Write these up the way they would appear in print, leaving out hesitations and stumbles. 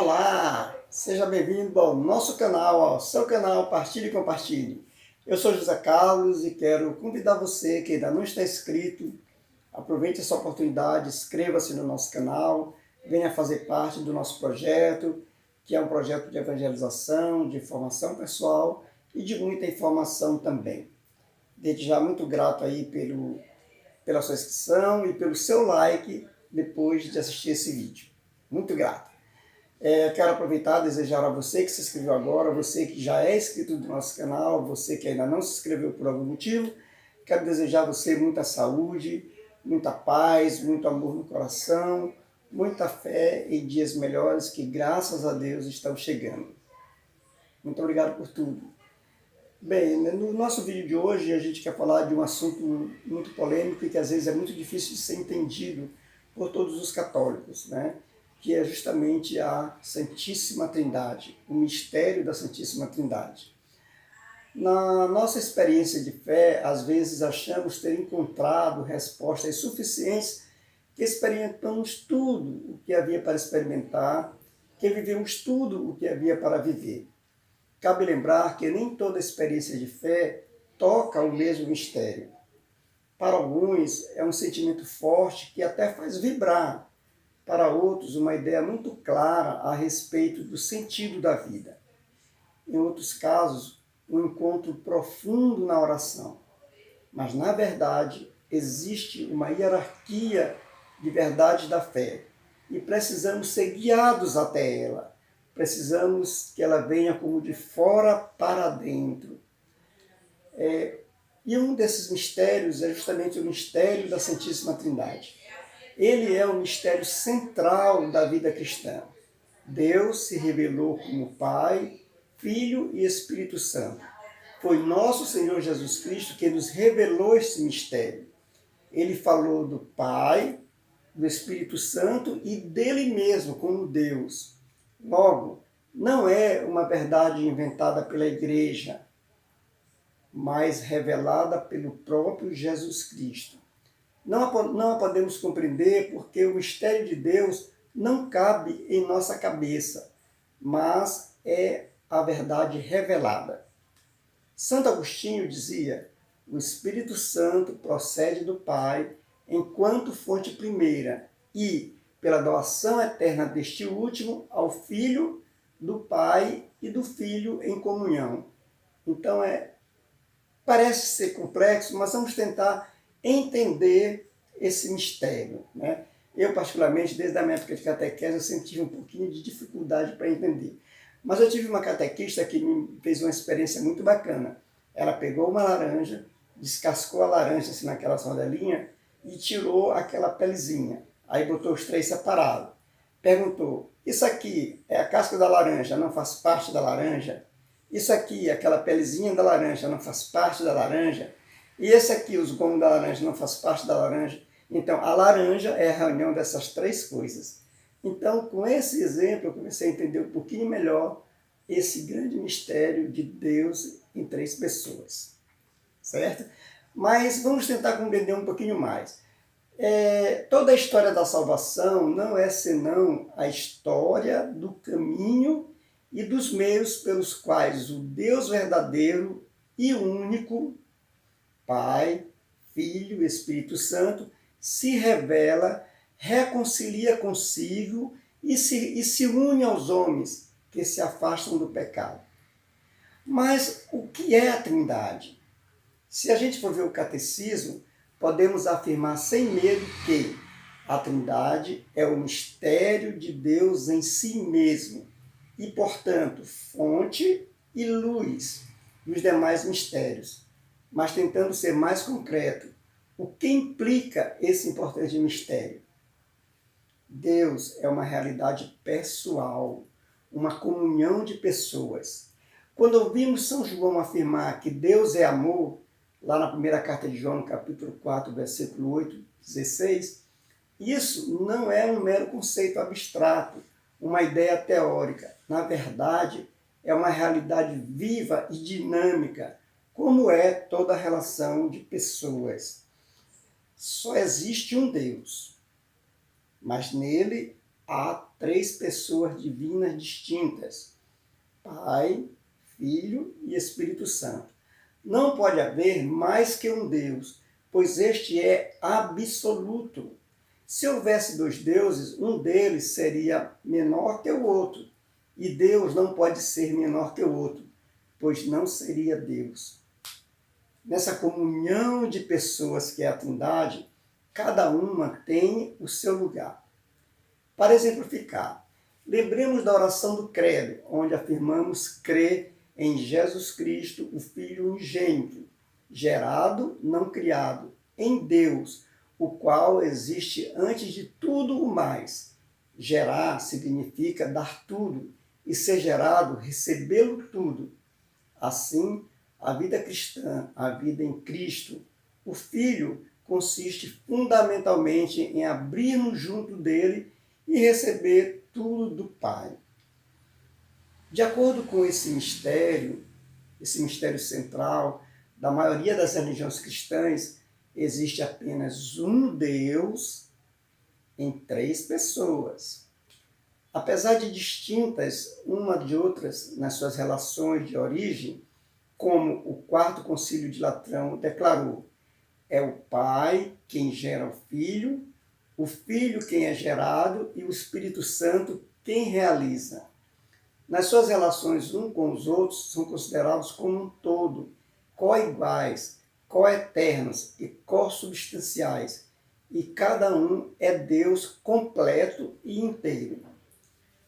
Olá, seja bem-vindo ao nosso canal, ao seu canal Partilhe e Compartilhe. Eu sou José Carlos e quero convidar você que ainda não está inscrito, aproveite essa oportunidade, inscreva-se no nosso canal, venha fazer parte do nosso projeto, que é um projeto de evangelização, de formação pessoal e de muita informação também. Desde já muito grato aí pela sua inscrição e pelo seu like depois de assistir esse vídeo. Muito grato. Quero aproveitar e desejar a você que se inscreveu agora, você que já é inscrito do nosso canal, você que ainda não se inscreveu por algum motivo, quero desejar a você muita saúde, muita paz, muito amor no coração, muita fé em dias melhores que, graças a Deus, estão chegando. Muito obrigado por tudo. Bem, no nosso vídeo de hoje a gente quer falar de um assunto muito polêmico e que às vezes é muito difícil de ser entendido por todos os católicos, né? Que é justamente a Santíssima Trindade, o mistério da Santíssima Trindade. Na nossa experiência de fé, às vezes achamos ter encontrado respostas suficientes, que experimentamos tudo o que havia para experimentar, que vivemos tudo o que havia para viver. Cabe lembrar que nem toda experiência de fé toca o mesmo mistério. Para alguns é um sentimento forte que até faz vibrar, para outros uma ideia muito clara a respeito do sentido da vida. Em outros casos, um encontro profundo na oração. Mas, na verdade, existe uma hierarquia de verdade da fé e precisamos ser guiados até ela. Precisamos que ela venha como de fora para dentro. E um desses mistérios é justamente o mistério da Santíssima Trindade. Ele é o mistério central da vida cristã. Deus se revelou como Pai, Filho e Espírito Santo. Foi nosso Senhor Jesus Cristo que nos revelou esse mistério. Ele falou do Pai, do Espírito Santo e dele mesmo como Deus. Logo, não é uma verdade inventada pela Igreja, mas revelada pelo próprio Jesus Cristo. Não a podemos compreender porque o mistério de Deus não cabe em nossa cabeça, mas é a verdade revelada. Santo Agostinho dizia: o Espírito Santo procede do Pai enquanto fonte primeira e, pela doação eterna deste último, ao Filho do Pai e do Filho em comunhão. Então, parece ser complexo, mas vamos tentar entender esse mistério, né? Eu, particularmente, desde a minha época de catequese, eu sempre tive um pouquinho de dificuldade para entender. Mas eu tive uma catequista que me fez uma experiência muito bacana. Ela pegou uma laranja, descascou a laranja assim naquela rodelinha e tirou aquela pelezinha. Aí botou os três separados. Perguntou: isso aqui é a casca da laranja, não faz parte da laranja? Isso aqui, aquela pelezinha da laranja, não faz parte da laranja? E esse aqui, os gomos da laranja, não faz parte da laranja? Então, a laranja é a reunião dessas três coisas. Então, com esse exemplo, eu comecei a entender um pouquinho melhor esse grande mistério de Deus em três pessoas. Certo? Mas vamos tentar compreender um pouquinho mais. Toda a história da salvação não é senão a história do caminho e dos meios pelos quais o Deus verdadeiro e único, Pai, Filho e Espírito Santo, se revela, reconcilia consigo e se une aos homens que se afastam do pecado. Mas o que é a Trindade? Se a gente for ver o catecismo, podemos afirmar sem medo que a Trindade é o mistério de Deus em si mesmo, e, portanto, fonte e luz dos demais mistérios. Mas tentando ser mais concreto, o que implica esse importante mistério? Deus é uma realidade pessoal, uma comunhão de pessoas. Quando ouvimos São João afirmar que Deus é amor, lá na primeira carta de João, no capítulo 4, versículo 8, 16, isso não é um mero conceito abstrato, uma ideia teórica. Na verdade, é uma realidade viva e dinâmica, como é toda a relação de pessoas. Só existe um Deus, mas nele há três pessoas divinas distintas: Pai, Filho e Espírito Santo. Não pode haver mais que um Deus, pois este é absoluto. Se houvesse dois deuses, um deles seria menor que o outro, e Deus não pode ser menor que o outro, pois não seria Deus. Nessa comunhão de pessoas que é a Trindade, cada uma tem o seu lugar. Para exemplificar, lembremos da oração do Credo, onde afirmamos crer em Jesus Cristo, o Filho unigênito, gerado, não criado, em Deus, o qual existe antes de tudo o mais. Gerar significa dar tudo, e ser gerado, recebê-lo tudo. Assim, a vida cristã, a vida em Cristo, o Filho consiste fundamentalmente em abrir-nos junto dele e receber tudo do Pai. De acordo com esse mistério central da maioria das religiões cristãs, existe apenas um Deus em três pessoas. Apesar de distintas uma de outras nas suas relações de origem, como o Quarto Concílio de Latrão declarou, é o Pai quem gera o Filho quem é gerado e o Espírito Santo quem realiza. Nas suas relações uns com os outros, são considerados como um todo, co-iguais, co-eternos e co-substanciais, e cada um é Deus completo e inteiro.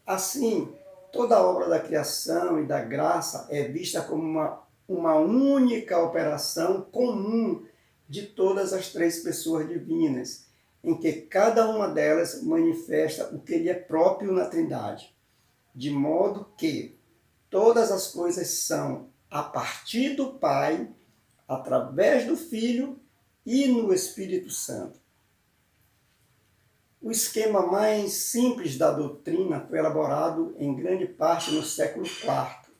Assim, toda a obra da criação e da graça é vista como uma única operação comum de todas as três pessoas divinas, em que cada uma delas manifesta o que lhe é próprio na Trindade, de modo que todas as coisas são a partir do Pai, através do Filho e no Espírito Santo. O esquema mais simples da doutrina foi elaborado em grande parte no século IV,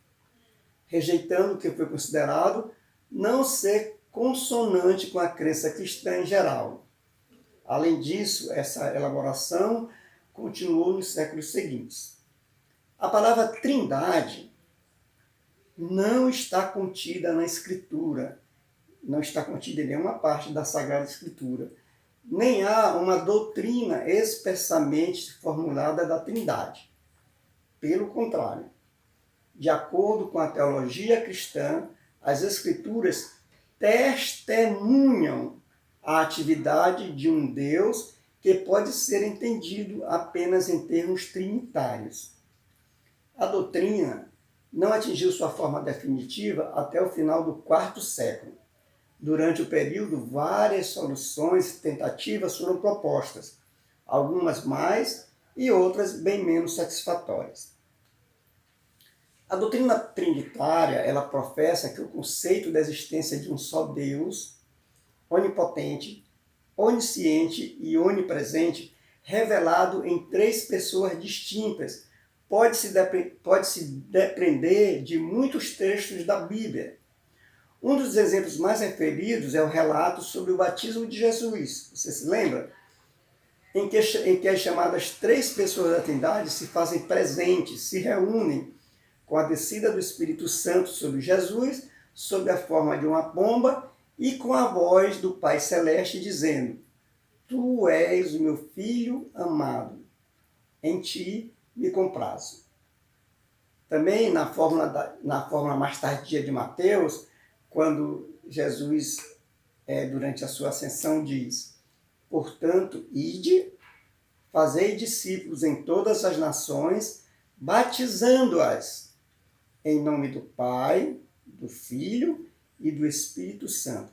rejeitando o que foi considerado não ser consonante com a crença cristã em geral. Além disso, essa elaboração continuou nos séculos seguintes. A palavra Trindade não está contida na Escritura, não está contida em nenhuma parte da Sagrada Escritura. Nem há uma doutrina expressamente formulada da Trindade. Pelo contrário, de acordo com a teologia cristã, as Escrituras testemunham a atividade de um Deus que pode ser entendido apenas em termos trinitários. A doutrina não atingiu sua forma definitiva até o final do IV século. Durante o período, várias soluções e tentativas foram propostas, algumas mais e outras bem menos satisfatórias. A doutrina trinitária, ela professa que o conceito da existência de um só Deus, onipotente, onisciente e onipresente, revelado em três pessoas distintas, pode se depender de muitos textos da Bíblia. Um dos exemplos mais referidos é o relato sobre o batismo de Jesus. Você se lembra? Em que as chamadas três pessoas da Trindade se fazem presentes, se reúnem com a descida do Espírito Santo sobre Jesus, sob a forma de uma pomba, e com a voz do Pai Celeste dizendo: Tu és o meu Filho amado, em ti me comprazo. Também na fórmula mais tardia de Mateus, quando Jesus, durante a sua ascensão, diz: Portanto, ide, fazei discípulos em todas as nações, batizando-as em nome do Pai, do Filho e do Espírito Santo.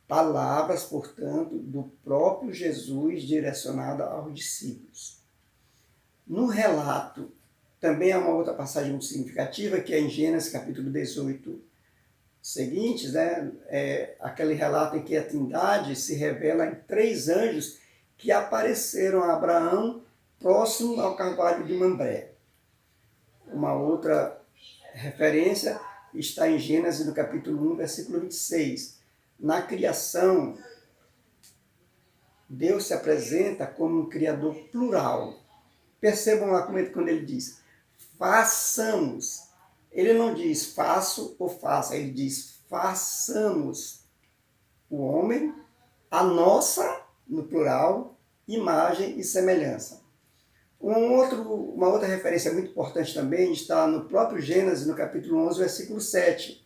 Palavras, portanto, do próprio Jesus direcionadas aos discípulos. No relato, também há uma outra passagem muito significativa, que é em Gênesis capítulo 18 seguintes, aquele relato em que a Trindade se revela em três anjos que apareceram a Abraão próximo ao carvalho de Mambré. Uma outra referência está em Gênesis, no capítulo 1, versículo 26. Na criação, Deus se apresenta como um criador plural, Percebam lá quando ele diz, façamos. Ele não diz faço ou faça, ele diz façamos o homem, a nossa, no plural, imagem e semelhança. Uma outra referência muito importante também está no próprio Gênesis, no capítulo 11, versículo 7,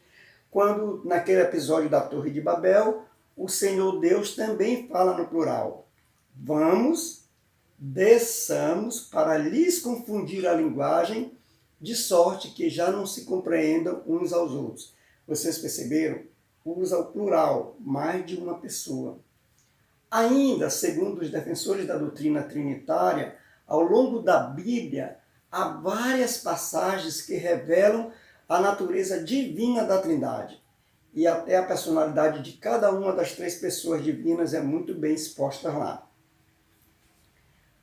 quando, naquele episódio da Torre de Babel, o Senhor Deus também fala no plural. Vamos, desçamos para lhes confundir a linguagem, de sorte que já não se compreendam uns aos outros. Vocês perceberam? Usa o plural, mais de uma pessoa. Ainda, segundo os defensores da doutrina trinitária, ao longo da Bíblia, há várias passagens que revelam a natureza divina da Trindade. E até a personalidade de cada uma das três pessoas divinas é muito bem exposta lá.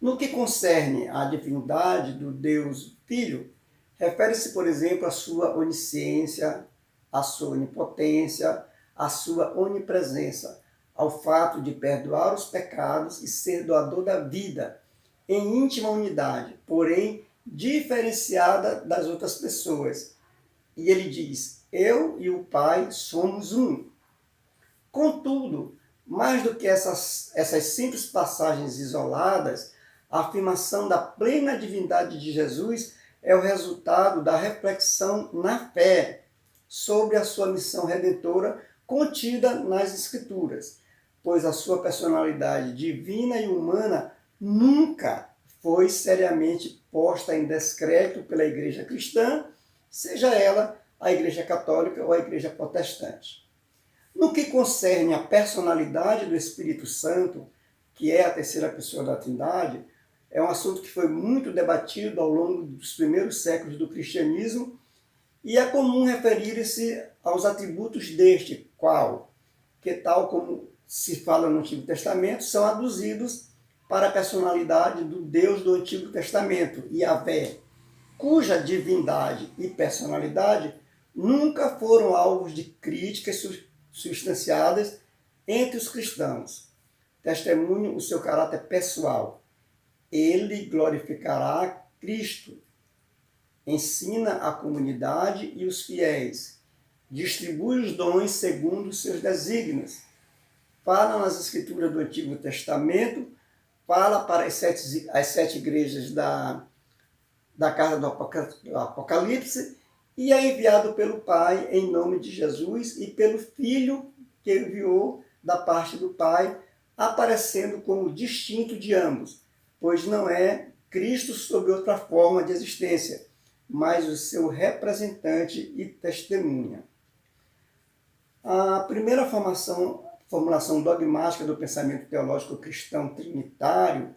No que concerne à divindade do Deus Filho, refere-se, por exemplo, à sua onisciência, à sua onipotência, à sua onipresença, ao fato de perdoar os pecados e ser doador da vida, em íntima unidade, porém diferenciada das outras pessoas. E ele diz, eu e o Pai somos um. Contudo, mais do que essas simples passagens isoladas, a afirmação da plena divindade de Jesus é o resultado da reflexão na fé sobre a sua missão redentora contida nas Escrituras, pois a sua personalidade divina e humana nunca foi seriamente posta em descrédito pela Igreja cristã, seja ela a Igreja Católica ou a Igreja Protestante. No que concerne à personalidade do Espírito Santo, que é a terceira pessoa da Trindade, é um assunto que foi muito debatido ao longo dos primeiros séculos do cristianismo e é comum referir-se aos atributos deste, qual, que tal como se fala no Antigo Testamento, são aduzidos para a personalidade do Deus do Antigo Testamento, Yahvé, cuja divindade e personalidade nunca foram alvos de críticas substanciadas entre os cristãos. Testemunho o seu caráter pessoal. Ele glorificará Cristo, ensina a comunidade e os fiéis, distribui os dons segundo os seus desígnios, fala nas Escrituras do Antigo Testamento, fala para as sete igrejas da carta do Apocalipse e é enviado pelo Pai em nome de Jesus e pelo Filho que enviou da parte do Pai, aparecendo como distinto de ambos, pois não é Cristo sob outra forma de existência, mas o seu representante e testemunha. A primeira formulação dogmática do pensamento teológico cristão trinitário,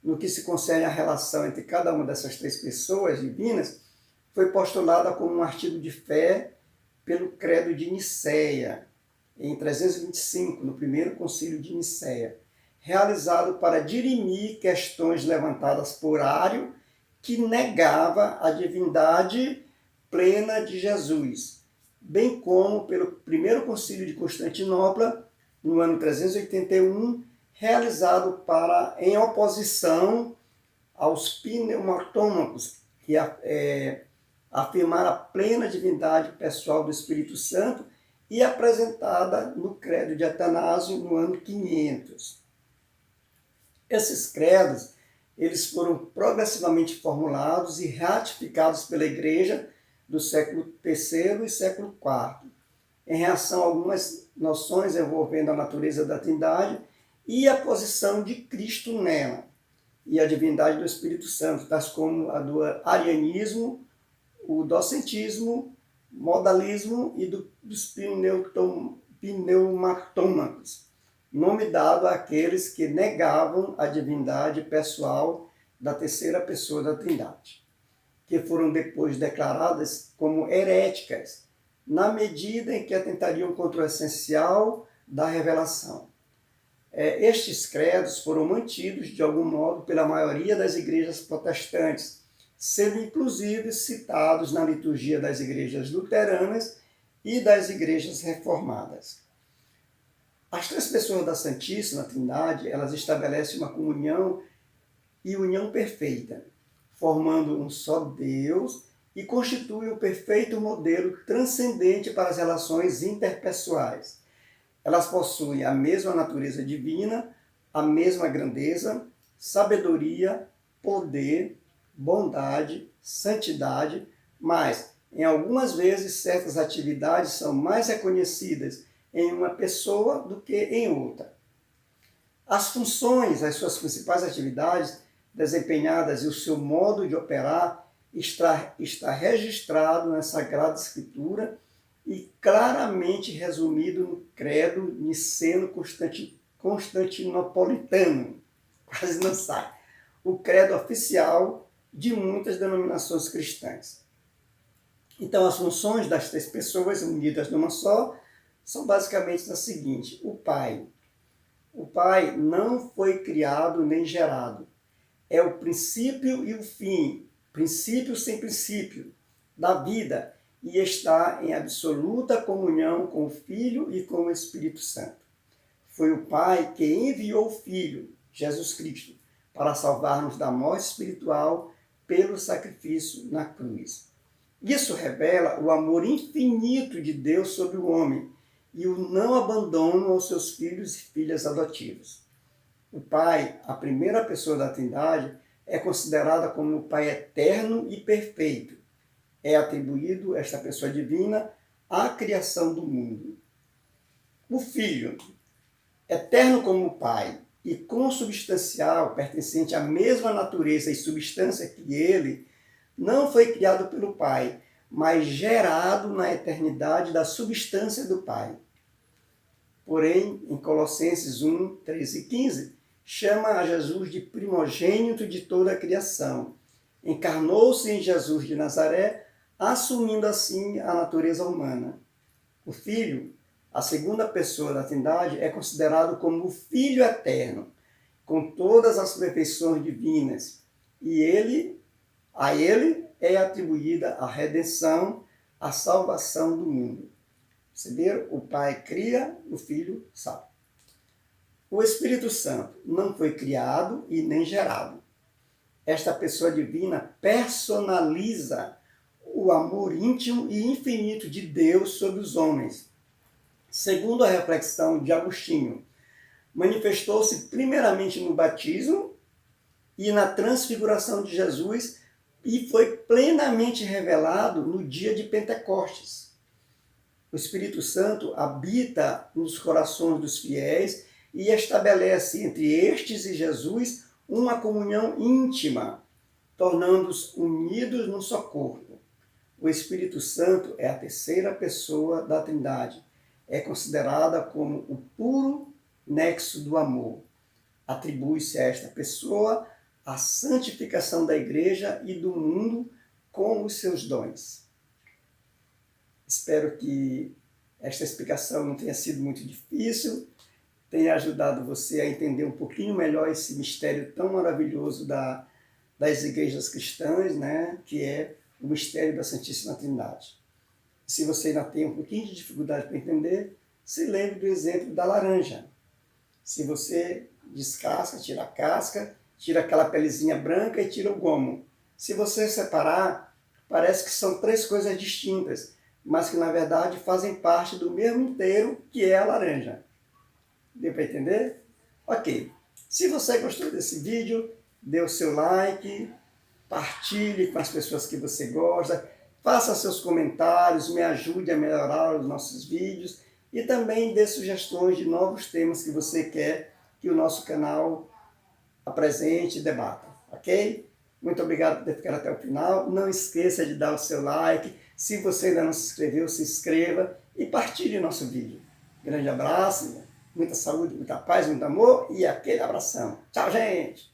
no que se concerne à relação entre cada uma dessas três pessoas divinas, foi postulada como um artigo de fé pelo Credo de Nicéia, em 325, no primeiro concílio de Nicéia, realizado para dirimir questões levantadas por Ário, que negava a divindade plena de Jesus, bem como pelo primeiro concílio de Constantinopla, no ano 381, realizado em oposição aos pneumatômacos, que afirmaram a plena divindade pessoal do Espírito Santo e apresentada no Credo de Atanásio no ano 500. Esses credos eles foram progressivamente formulados e ratificados pela Igreja do século III e século IV, em reação a algumas noções envolvendo a natureza da Trindade e a posição de Cristo nela, e a divindade do Espírito Santo, tais como a do arianismo, o docentismo, modalismo e dos pneumatômacos, nome dado àqueles que negavam a divindade pessoal da terceira pessoa da Trindade, que foram depois declaradas como heréticas, na medida em que atentariam contra o essencial da revelação. Estes credos foram mantidos, de algum modo, pela maioria das igrejas protestantes, sendo inclusive citados na liturgia das igrejas luteranas e das igrejas reformadas. As três pessoas da Santíssima Trindade, elas estabelecem uma comunhão e união perfeita. formando um só Deus e constituem um perfeito modelo transcendente para as relações interpessoais. Elas possuem a mesma natureza divina, a mesma grandeza, sabedoria, poder, bondade, santidade, mas, em algumas vezes, certas atividades são mais reconhecidas em uma pessoa do que em outra. As funções, as suas principais atividades desempenhadas e o seu modo de operar está registrado na Sagrada Escritura e claramente resumido no credo niceno-constantinopolitano. Quase não sai. O credo oficial de muitas denominações cristãs. Então, as funções das três pessoas unidas numa só são basicamente as seguintes. O Pai. O Pai não foi criado nem gerado. É o princípio e o fim, princípio sem princípio, da vida, e está em absoluta comunhão com o Filho e com o Espírito Santo. Foi o Pai que enviou o Filho, Jesus Cristo, para salvar-nos da morte espiritual pelo sacrifício na cruz. Isso revela o amor infinito de Deus sobre o homem e o não abandono aos seus filhos e filhas adotivos. O Pai, a primeira pessoa da Trindade, é considerada como o Pai eterno e perfeito. É atribuído esta pessoa divina à criação do mundo. O Filho, eterno como o Pai e consubstancial, pertencente à mesma natureza e substância que ele, não foi criado pelo Pai, mas gerado na eternidade da substância do Pai. Porém, em Colossenses 1, 13 e 15, chama a Jesus de primogênito de toda a criação. Encarnou-se em Jesus de Nazaré, assumindo assim a natureza humana. O Filho, a segunda pessoa da Trindade, é considerado como o Filho eterno, com todas as perfeições divinas, e a ele é atribuída a redenção, a salvação do mundo. Perceberam? O Pai cria, o Filho salva. O Espírito Santo não foi criado e nem gerado. Esta pessoa divina personaliza o amor íntimo e infinito de Deus sobre os homens. Segundo a reflexão de Agostinho, manifestou-se primeiramente no batismo e na transfiguração de Jesus e foi plenamente revelado no dia de Pentecostes. O Espírito Santo habita nos corações dos fiéis e estabelece entre estes e Jesus uma comunhão íntima, tornando-os unidos num só corpo. O Espírito Santo é a terceira pessoa da Trindade. É considerada como o puro nexo do amor. Atribui-se a esta pessoa a santificação da Igreja e do mundo com os seus dons. Espero que esta explicação não tenha sido muito difícil, tenha ajudado você a entender um pouquinho melhor esse mistério tão maravilhoso das igrejas cristãs, né? Que é o mistério da Santíssima Trindade. Se você ainda tem um pouquinho de dificuldade para entender, se lembre do exemplo da laranja. Se você descasca, tira a casca, tira aquela pelezinha branca e tira o gomo. Se você separar, parece que são três coisas distintas, mas que na verdade fazem parte do mesmo inteiro, que é a laranja. Deu para entender? Ok. Se você gostou desse vídeo, dê o seu like, partilhe com as pessoas que você gosta, faça seus comentários, me ajude a melhorar os nossos vídeos e também dê sugestões de novos temas que você quer que o nosso canal apresente e debata, ok? Muito obrigado por ter ficado até o final. Não esqueça de dar o seu like. Se você ainda não se inscreveu, se inscreva e partilhe o nosso vídeo. Grande abraço, muita saúde, muita paz, muito amor e aquele abração. Tchau, gente!